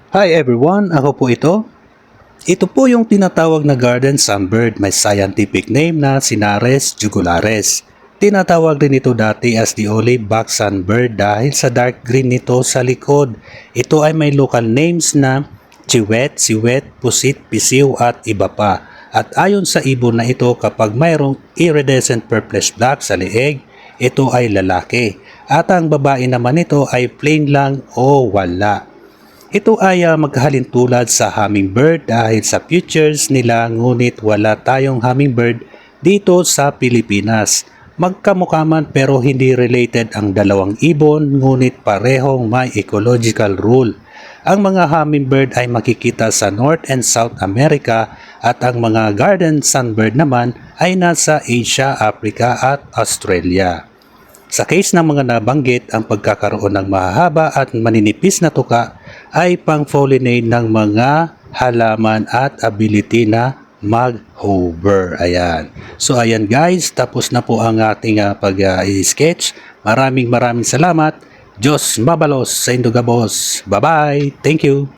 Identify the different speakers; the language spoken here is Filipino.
Speaker 1: Hi everyone, ako po ito. Ito po yung tinatawag na garden sunbird, may scientific name na Cinares jugulares. Tinatawag rin ito dati as the olive back sunbird dahil sa dark green nito sa likod. Ito ay may local names na chiwet, siwet, pusit, pisiw at iba pa. At ayon sa ibon na ito, kapag mayroong iridescent purplish black sa leeg, ito ay lalaki. At ang babae naman nito ay plain lang o wala. Ito ay magkahalintulad sa hummingbird dahil sa features nila, ngunit wala tayong hummingbird dito sa Pilipinas. Magkamukha man pero hindi related ang dalawang ibon, ngunit parehong may ecological rule. Ang mga hummingbird ay makikita sa North and South America at ang mga garden sunbird naman ay nasa Asia, Africa at Australia. Sa case ng mga nabanggit, ang pagkakaroon ng mahahaba at maninipis na tuka ay pang-pollinate ng mga halaman at ability na mag-hover. Ayan. So ayan guys, tapos na po ang ating pag-sketch. Maraming salamat. Diyos mabalos sa Indogabos. Bye-bye. Thank you.